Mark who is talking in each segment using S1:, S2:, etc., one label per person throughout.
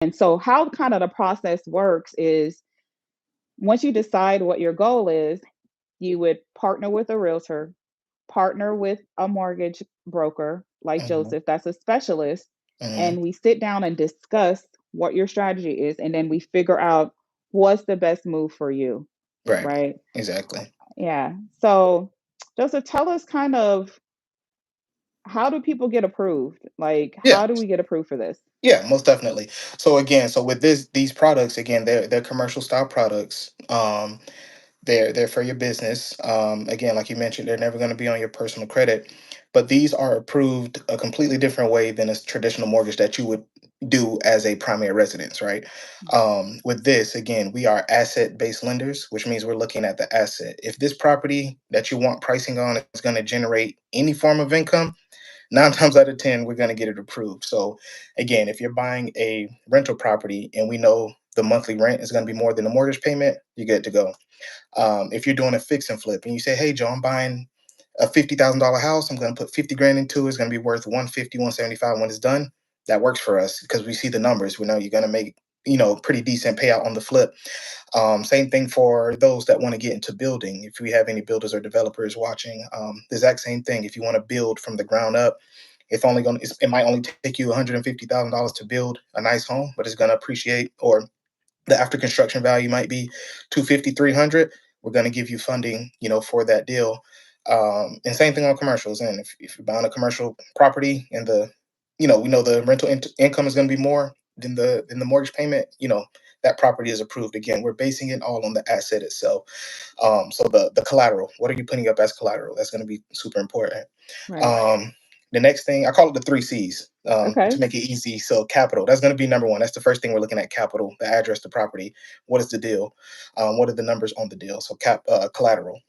S1: And so how kind of the process works is once you decide what your goal is, you would partner with a realtor, partner with a mortgage broker like
S2: Hmm.
S1: Joseph, that's a specialist,
S2: Hmm.
S1: and we sit down and discuss what your strategy is, and then we figure out what's the best move for you,
S2: Right.
S1: right?
S2: Exactly.
S1: Yeah. So, Joseph, tell us kind of how do people get approved? Like,
S2: Yeah.
S1: how do we get approved for this?
S2: Yeah, most definitely. So again, so with these products, again, they're commercial style products. They're for your business. Again, like you mentioned, they're never going to be on your personal credit, but these are approved a completely different way than a traditional mortgage that you would do as a primary residence, right? With this, again, we are asset based lenders, which means we're looking at the asset. If this property that you want pricing on is going to generate any form of income, 9 times out of 10, we're going to get it approved. So, again, if you're buying a rental property and we know the monthly rent is going to be more than the mortgage payment, you're good to go. If you're doing a fix and flip and you say, hey, Joe, I'm buying a $50,000 house, I'm going to put 50 grand into it, it's going to be worth 150, 175 when it's done. That works for us because we see the numbers. We know you're going to make, pretty decent payout on the flip. Same thing for those that want to get into building. If we have any builders or developers watching, the exact same thing. If you want to build from the ground up, it might only take you $150,000 to build a nice home, but it's going to appreciate, or the after construction value might be 250, 300. We're going to give you funding, for that deal. And same thing on commercials. And if you're buying a commercial property and we know the rental income is going to be more than the mortgage payment, that property is approved. Again, we're basing it all on the asset itself. So the collateral, what are you putting up as collateral? That's going to be super important.
S1: Right.
S2: Um, the next thing, I call it the three C's, to
S1: Okay.
S2: make it easy. So capital, that's going to be number one. That's the first thing we're looking at. Capital, the address, the property. What is the deal? What are the numbers on the deal? So collateral,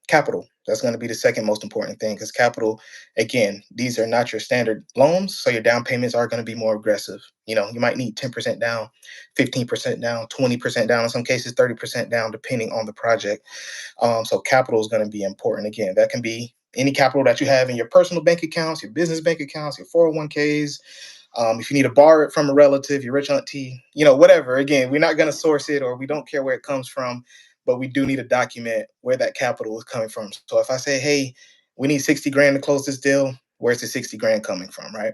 S2: capital. That's going to be the second most important thing because capital, again, these are not your standard loans, so your down payments are going to be more aggressive. You might need 10% down, 15% down, 20% down, in some cases 30% down, depending on the project. So capital is going to be important. Again, that can be any capital that you have in your personal bank accounts, your business bank accounts, your 401ks. If you need to borrow it from a relative, your rich auntie, whatever. Again, we're not going to source it, or we don't care where it comes from, but we do need to document where that capital is coming from. So if I say, hey, we need 60 grand to close this deal, where's the 60 grand coming from, right?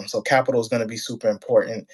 S2: So capital is going to be super important.